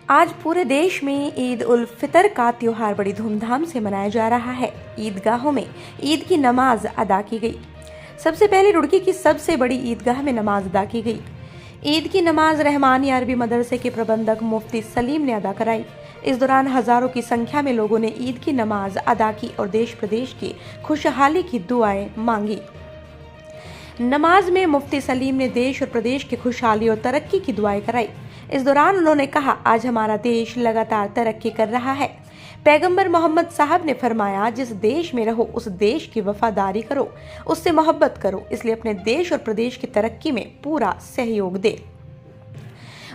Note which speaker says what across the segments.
Speaker 1: आज पूरे देश में ईद उल फितर का त्योहार बड़ी धूमधाम से मनाया जा रहा है। ईदगाहों में ईद की नमाज अदा की गई। सबसे पहले रुड़की की सबसे बड़ी ईदगाह में नमाज अदा की गई। ईद की नमाज रहमानिया अरबी मदरसे के प्रबंधक मुफ्ती सलीम ने अदा कराई। इस दौरान हजारों की संख्या में लोगों ने ईद की नमाज अदा की और देश प्रदेश की खुशहाली की दुआएं मांगी। नमाज में मुफ्ती सलीम ने देश और प्रदेश की खुशहाली और तरक्की की दुआएं कराई। इस दौरान उन्होंने कहा, आज हमारा देश लगातार तरक्की कर रहा है। पैगंबर मोहम्मद साहब ने फरमाया, जिस देश में रहो उस देश की वफादारी करो, उससे मोहब्बत करो, इसलिए अपने देश और प्रदेश की तरक्की में पूरा सहयोग दे।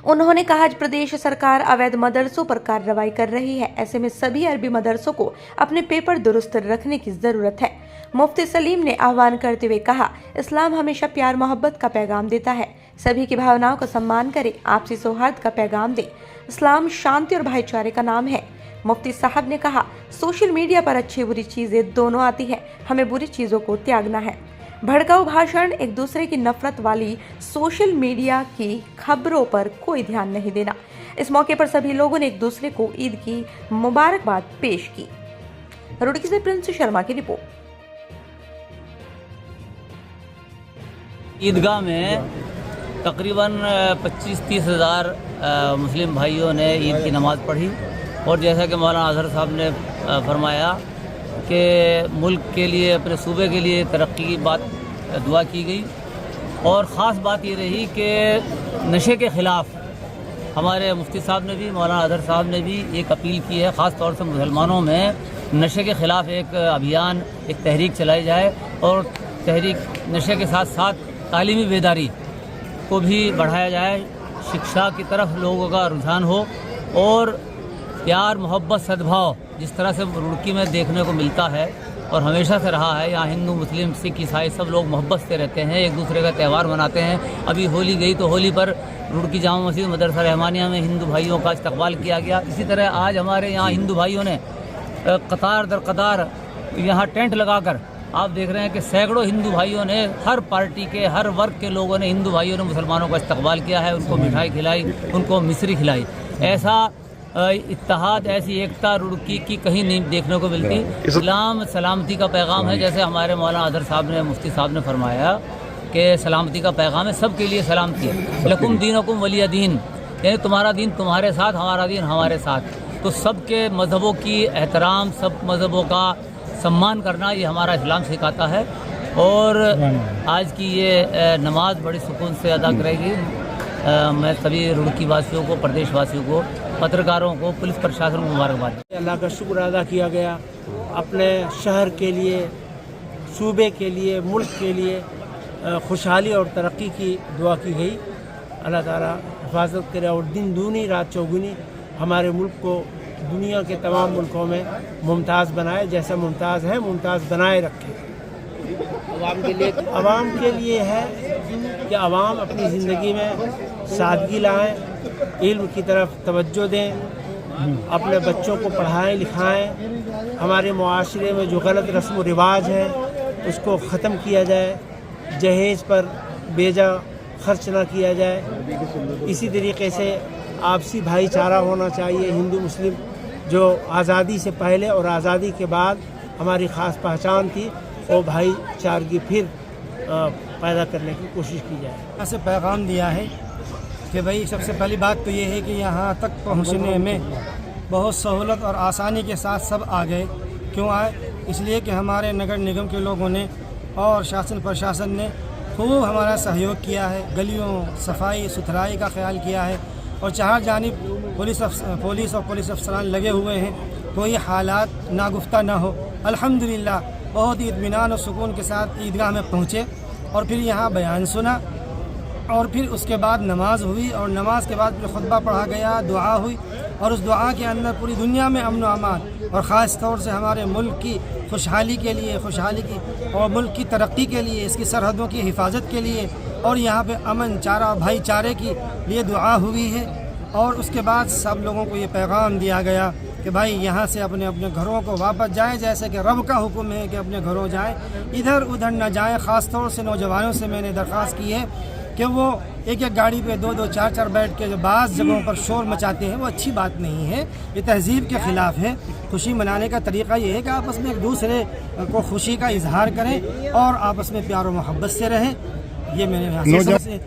Speaker 1: उन्होंने कहा, आज प्रदेश सरकार अवैध मदरसों पर कार्रवाई कर रही है। ऐसे में सभी अरबी मदरसों को अपने पेपर दुरुस्त रखने की जरूरत है। मुफ्ती सलीम ने आह्वान करते हुए कहा, इस्लाम हमेशा प्यार मोहब्बत का पैगाम देता है। सभी की भावनाओं का सम्मान करे, आपसी सौहार्द का पैगाम दे। इस्लाम शांति और भाईचारे का नाम है। मुफ्ती साहब ने कहा, सोशल मीडिया पर अच्छी बुरी चीजें दोनों आती है, हमें बुरी चीजों को त्यागना है। भड़काऊ भाषण, एक दूसरे की नफरत वाली सोशल मीडिया की खबरों पर कोई ध्यान नहीं देना। इस मौके पर सभी लोगों ने एक दूसरे को ईद की मुबारकबाद पेश की। रुड़की से प्रिंस शर्मा की रिपोर्ट।
Speaker 2: ईदगाह में तकरीबन 25-30 हज़ार मुस्लिम भाइयों ने ईद की नमाज़ पढ़ी और जैसा कि मौलाना अजहर साहब ने फरमाया कि मुल्क के लिए, अपने सूबे के लिए तरक्की की बात दुआ की गई। और ख़ास बात ये रही कि नशे के ख़िलाफ़ हमारे मुफ्ती साहब ने भी, मौलाना अजहर साहब ने भी एक अपील की है, ख़ास तौर से मुसलमानों में नशे के ख़िलाफ़ एक अभियान, एक तहरीक चलाई जाए और तहरीक नशे के साथ साथ तालीमी बेदारी को भी बढ़ाया जाए, शिक्षा की तरफ लोगों का रुझान हो और प्यार मोहब्बत सद्भाव जिस तरह से रुड़की में देखने को मिलता है और हमेशा से रहा है। यहाँ हिंदू मुस्लिम सिख ईसाई सब लोग मोहब्बत से रहते हैं, एक दूसरे का त्यौहार मनाते हैं। अभी होली गई तो होली पर रुड़की जामा मस्जिद मदरसा रहमानिया में हिंदू भाइयों का इस्तकबाल किया गया। इसी तरह आज हमारे यहाँ हिंदू भाइयों ने कतार दर कतार यहाँ टेंट लगाकर, आप देख रहे हैं कि सैकड़ों हिंदू भाइयों ने, हर पार्टी के हर वर्ग के लोगों ने, हिंदू भाइयों ने मुसलमानों का इस्तकबाल किया है, उनको मिठाई खिलाई, उनको मिश्री खिलाई। ऐसा इत्तेहाद, ऐसी एकता रुड़की की कहीं नहीं देखने को मिलती। इस्लाम सलामती का पैगाम है, जैसे हमारे मौलाना अजहर साहब ने, मुफ्ती साहब ने फरमाया कि सलामती का पैगाम है, सब के लिए सलामती है। लकुम दीनुकुम वलिय दीन, यानी तुम्हारा दीन तुम्हारे साथ, हमारा दीन हमारे साथ। तो सब के मज़हबों की एहतराम, सब मज़हबों का सम्मान करना, ये हमारा इस्लाम सिखाता है। और आज की ये नमाज बड़ी सुकून से अदा करेगी। मैं सभी रुड़की वासियों को, प्रदेश वासियों को, पत्रकारों को, पुलिस प्रशासन को मुबारकबाद।
Speaker 3: अल्लाह का शुक्र अदा किया गया। अपने शहर के लिए, सूबे के लिए, मुल्क के लिए खुशहाली और तरक्की की दुआ की गई। अल्लाह ताला हिफाजत करे और दिन दूनी रात चौगुनी हमारे मुल्क को दुनिया के तमाम मुल्कों में मुमताज़ बनाए। जैसा मुमताज़ है मुमताज़ बनाए रखे। आवाम के लिए है कि आवाम अपनी ज़िंदगी में सादगी लाएं, इल्म की तरफ तवज्जो दें, अपने बच्चों को पढ़ाएं लिखाएं। हमारे मुआशरे में जो गलत रस्म व रिवाज है उसको ख़त्म किया जाए, जहेज़ पर बेजा खर्च ना किया जाए। इसी तरीके से आपसी भाईचारा होना चाहिए। हिंदू मुस्लिम जो आज़ादी से पहले और आज़ादी के बाद हमारी ख़ास पहचान थी, वो भाईचारगी फिर पैदा करने की कोशिश की जाए।
Speaker 4: ऐसे पैगाम दिया है कि भाई सबसे पहली बात तो ये है कि यहाँ तक पहुँचने में बहुत सहूलत और आसानी के साथ सब आ गए। क्यों आए? इसलिए कि हमारे नगर निगम के लोगों ने और शासन प्रशासन ने खूब हमारा सहयोग किया है। गलियों सफाई सुथराई का ख्याल किया है और चार जानिब पुलिस और पुलिस अफसरान लगे हुए हैं, तो ये हालात नागुफ्ता ना हो। अल्हम्दुलिल्लाह बहुत ही इत्मीनान और सुकून के साथ ईदगाह में पहुँचे और फिर यहाँ बयान सुना और फिर उसके बाद नमाज हुई और नमाज के बाद फिर खुतबा पढ़ा गया, दुआ हुई और उस दुआ के अंदर पूरी दुनिया में अमन व अमान और ख़ास तौर से हमारे मुल्क की खुशहाली के लिए, खुशहाली की और मुल्क की तरक्की के लिए, इसकी सरहदों की हिफाजत के लिए और यहाँ पे अमन चारा भाईचारे की लिए दुआ हुई है। और उसके बाद सब लोगों को ये पैगाम दिया गया कि भाई यहाँ से अपने अपने घरों को वापस जाएं, जैसे कि रब का हुक्म है कि अपने घरों जाएं, इधर उधर न जाएं। ख़ास तौर से नौजवानों से मैंने दरख्वास्त की है کہ وہ ایک ایک گاڑی پہ دو دو چار چار بیٹھ کے جو بعض جگہوں پر شور مچاتے ہیں وہ اچھی بات نہیں ہے، یہ تہذیب کے خلاف ہے۔ خوشی منانے کا طریقہ یہ ہے کہ آپس میں ایک دوسرے کو خوشی کا اظہار کریں اور آپس میں پیار و محبت سے رہیں۔ یہ میں نے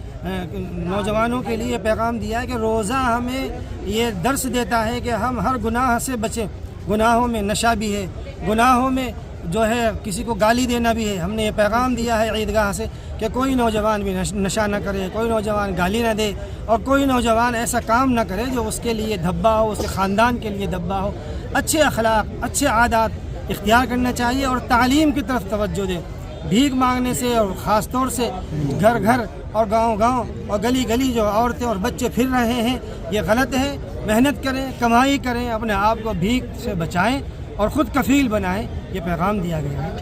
Speaker 4: نوجوانوں کے لیے پیغام دیا ہے کہ روزہ ہمیں یہ درس دیتا ہے کہ ہم ہر گناہ سے بچیں۔ گناہوں میں نشہ بھی ہے، گناہوں میں جو ہے کسی کو گالی دینا بھی ہے۔ ہم نے یہ پیغام دیا ہے عیدگاہ سے کہ کوئی نوجوان بھی نشہ نہ کرے، کوئی نوجوان گالی نہ دے، اور کوئی نوجوان ایسا کام نہ کرے جو اس کے لیے دھبا ہو، اس کے خاندان کے لیے دھبا ہو۔ اچھے اخلاق، اچھے عادات اختیار کرنا چاہیے اور تعلیم کی طرف توجہ دیں۔ بھیک مانگنے سے اور خاص طور سے گھر گھر اور گاؤں گاؤں اور گلی گلی جو عورتیں اور بچے پھر رہے ہیں، یہ غلط ہے۔ محنت کریں، کمائی کریں، اپنے آپ کو بھیک سے بچائیں اور خود کفیل بنائیں۔ یہ پیغام دیا گیا ہے۔